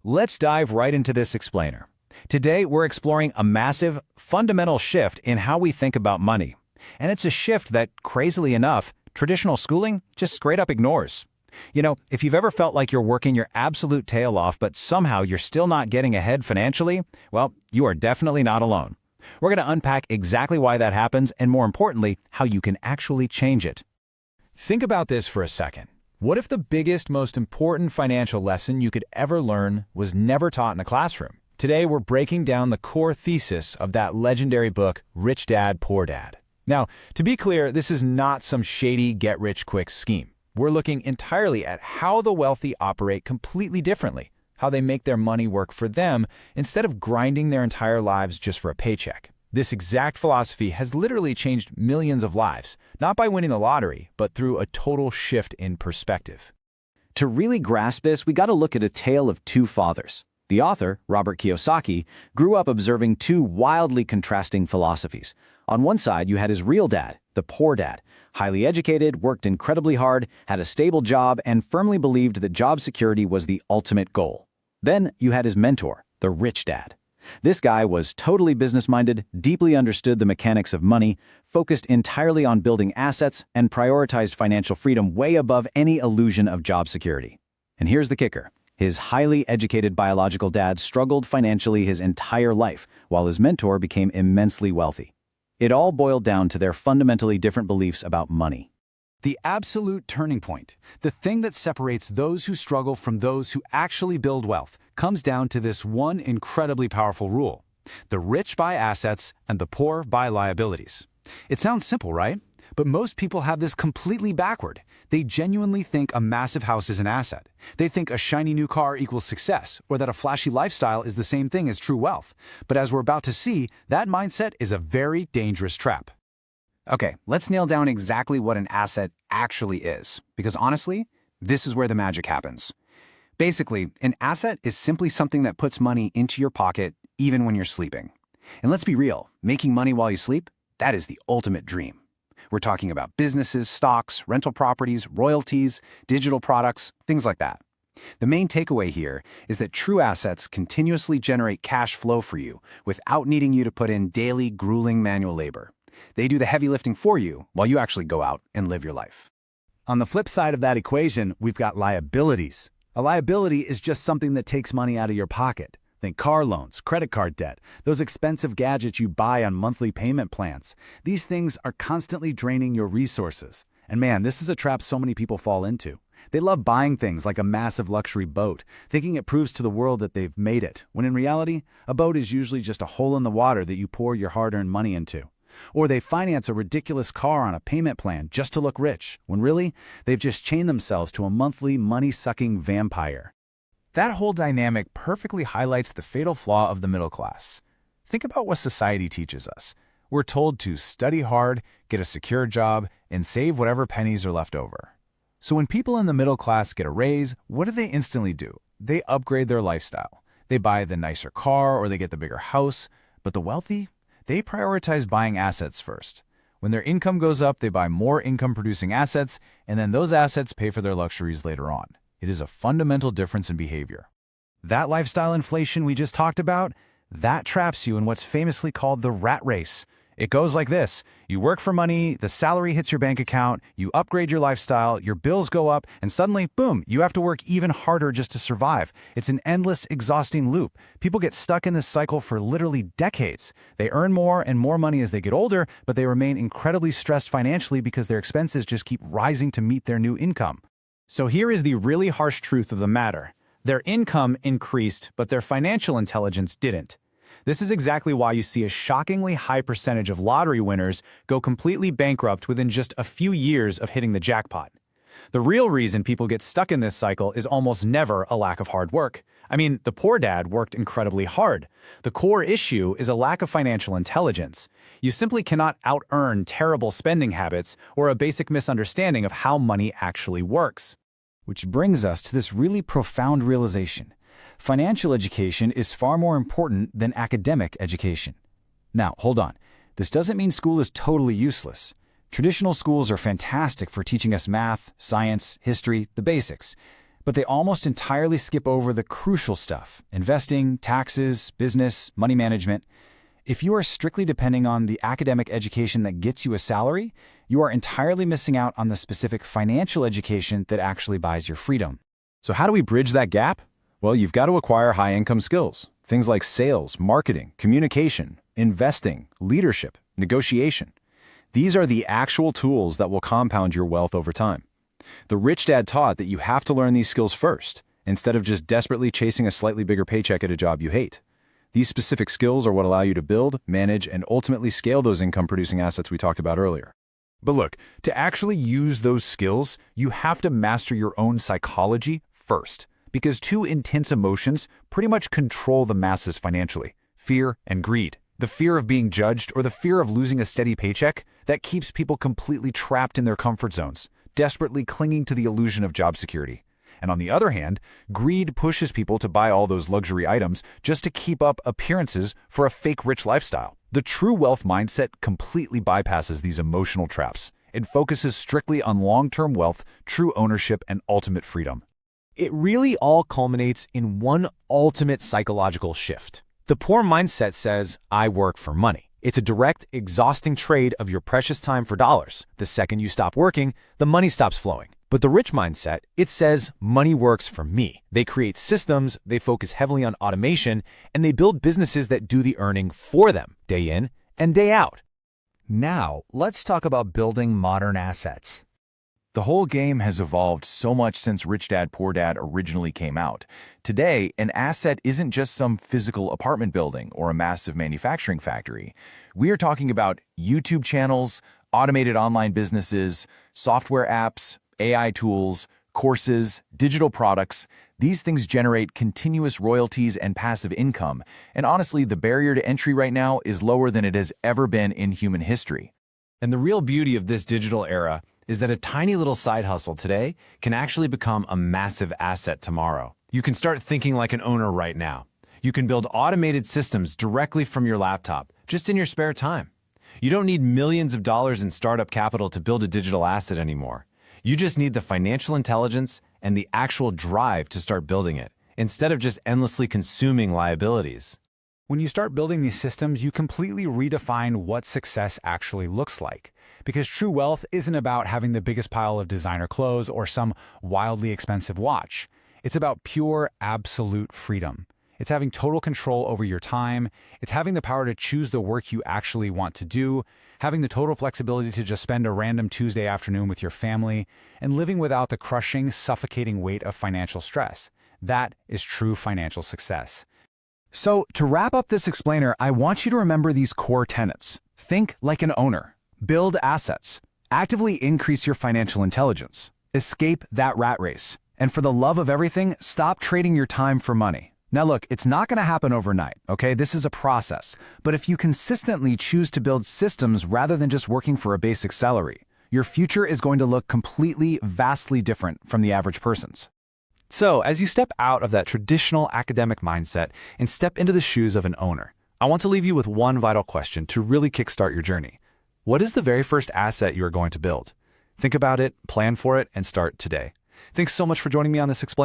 Let's dive right into this explainer. Today, we're exploring a massive, fundamental shift in how we think about money. And it's a shift that, crazily enough, traditional schooling just straight up ignores. You know, if you've ever felt like you're working your absolute tail off, but somehow you're still not getting ahead financially, well, you are definitely not alone. We're going to unpack exactly why that happens and, more importantly, how you can actually change it. Think about this for a second. What if the biggest, most important financial lesson you could ever learn was never taught in a classroom? Today, we're breaking down the core thesis of that legendary book, Rich Dad, Poor Dad. Now, to be clear, this is not some shady get-rich-quick scheme. We're looking entirely at how the wealthy operate completely differently, how they make their money work for them instead of grinding their entire lives just for a paycheck. This exact philosophy has literally changed millions of lives, not by winning the lottery, but through a total shift in perspective. To really grasp this, we got to look at a tale of two fathers. The author, Robert Kiyosaki, grew up observing two wildly contrasting philosophies. On one side, you had his real dad, the poor dad, highly educated, worked incredibly hard, had a stable job, and firmly believed that job security was the ultimate goal. Then you had his mentor, the rich dad. This guy was totally business-minded, deeply understood the mechanics of money, focused entirely on building assets, and prioritized financial freedom way above any illusion of job security. And here's the kicker. His highly educated biological dad struggled financially his entire life, while his mentor became immensely wealthy. It all boiled down to their fundamentally different beliefs about money. The absolute turning point, the thing that separates those who struggle from those who actually build wealth, comes down to this one incredibly powerful rule. The rich buy assets and the poor buy liabilities. It sounds simple, right? But most people have this completely backward. They genuinely think a massive house is an asset. They think a shiny new car equals success, or that a flashy lifestyle is the same thing as true wealth. But as we're about to see, that mindset is a very dangerous trap. Okay, let's nail down exactly what an asset actually is, because honestly, this is where the magic happens. Basically, an asset is simply something that puts money into your pocket even when you're sleeping. And let's be real, making money while you sleep, that is the ultimate dream. We're talking about businesses, stocks, rental properties, royalties, digital products, things like that. The main takeaway here is that true assets continuously generate cash flow for you without needing you to put in daily, grueling manual labor. They do the heavy lifting for you while you actually go out and live your life. On the flip side of that equation, we've got liabilities. A liability is just something that takes money out of your pocket. Think car loans, credit card debt, those expensive gadgets you buy on monthly payment plans. These things are constantly draining your resources. And man, this is a trap so many people fall into. They love buying things like a massive luxury boat, thinking it proves to the world that they've made it, when in reality, a boat is usually just a hole in the water that you pour your hard-earned money into. Or they finance a ridiculous car on a payment plan just to look rich, when really, they've just chained themselves to a monthly money-sucking vampire. That whole dynamic perfectly highlights the fatal flaw of the middle class. Think about what society teaches us. We're told to study hard, get a secure job, and save whatever pennies are left over. So when people in the middle class get a raise, what do they instantly do? They upgrade their lifestyle. They buy the nicer car or they get the bigger house. But the wealthy? They prioritize buying assets first. When their income goes up, they buy more income-producing assets, and then those assets pay for their luxuries later on. It is a fundamental difference in behavior. That lifestyle inflation we just talked about, that traps you in what's famously called the rat race. It goes like this. You work for money, the salary hits your bank account, you upgrade your lifestyle, your bills go up, and suddenly, boom, you have to work even harder just to survive. It's an endless, exhausting loop. People get stuck in this cycle for literally decades. They earn more and more money as they get older, but they remain incredibly stressed financially because their expenses just keep rising to meet their new income. So here is the really harsh truth of the matter. Their income increased, but their financial intelligence didn't. This is exactly why you see a shockingly high percentage of lottery winners go completely bankrupt within just a few years of hitting the jackpot. The real reason people get stuck in this cycle is almost never a lack of hard work. I mean, the poor dad worked incredibly hard. The core issue is a lack of financial intelligence. You simply cannot out-earn terrible spending habits or a basic misunderstanding of how money actually works. Which brings us to this really profound realization. Financial education is far more important than academic education. Now, hold on. This doesn't mean school is totally useless. Traditional schools are fantastic for teaching us math, science, history, the basics. But they almost entirely skip over the crucial stuff: investing, taxes, business, money management. If you are strictly depending on the academic education that gets you a salary, you are entirely missing out on the specific financial education that actually buys your freedom. So how do we bridge that gap? Well, you've got to acquire high-income skills. Things like sales, marketing, communication, investing, leadership, negotiation. These are the actual tools that will compound your wealth over time. The rich dad taught that you have to learn these skills first, instead of just desperately chasing a slightly bigger paycheck at a job you hate. These specific skills are what allow you to build, manage, and ultimately scale those income-producing assets we talked about earlier. But look, to actually use those skills, you have to master your own psychology first, because two intense emotions pretty much control the masses financially: fear and greed. The fear of being judged or the fear of losing a steady paycheck, that keeps people completely trapped in their comfort zones, desperately clinging to the illusion of job security. And on the other hand, greed pushes people to buy all those luxury items just to keep up appearances for a fake rich lifestyle. The true wealth mindset completely bypasses these emotional traps. It focuses strictly on long-term wealth, true ownership, and ultimate freedom. It really all culminates in one ultimate psychological shift. The poor mindset says, "I work for money." It's a direct, exhausting trade of your precious time for dollars. The second you stop working, the money stops flowing. But the rich mindset, it says, "Money works for me." They create systems, they focus heavily on automation, and they build businesses that do the earning for them, day in and day out. Now, let's talk about building modern assets. The whole game has evolved so much since Rich Dad Poor Dad originally came out. Today, an asset isn't just some physical apartment building or a massive manufacturing factory. We are talking about YouTube channels, automated online businesses, software apps, AI tools, courses, digital products. These things generate continuous royalties and passive income. And honestly, the barrier to entry right now is lower than it has ever been in human history. And the real beauty of this digital era is that a tiny little side hustle today can actually become a massive asset tomorrow. You can start thinking like an owner right now. You can build automated systems directly from your laptop, just in your spare time. You don't need millions of dollars in startup capital to build a digital asset anymore. You just need the financial intelligence and the actual drive to start building it, instead of just endlessly consuming liabilities. When you start building these systems, you completely redefine what success actually looks like. Because true wealth isn't about having the biggest pile of designer clothes or some wildly expensive watch. It's about pure, absolute freedom. It's having total control over your time. It's having the power to choose the work you actually want to do, having the total flexibility to just spend a random Tuesday afternoon with your family, and living without the crushing, suffocating weight of financial stress. That is true financial success. So, to wrap up this explainer, I want you to remember these core tenets. Think like an owner. Build assets. Actively increase your financial intelligence. Escape that rat race. And for the love of everything, stop trading your time for money. Now look, it's not going to happen overnight, okay? This is a process. But if you consistently choose to build systems rather than just working for a basic salary, your future is going to look completely, vastly different from the average person's. So, as you step out of that traditional academic mindset and step into the shoes of an owner, I want to leave you with one vital question to really kickstart your journey. What is the very first asset you are going to build? Think about it, plan for it, and start today. Thanks so much for joining me on this explainer.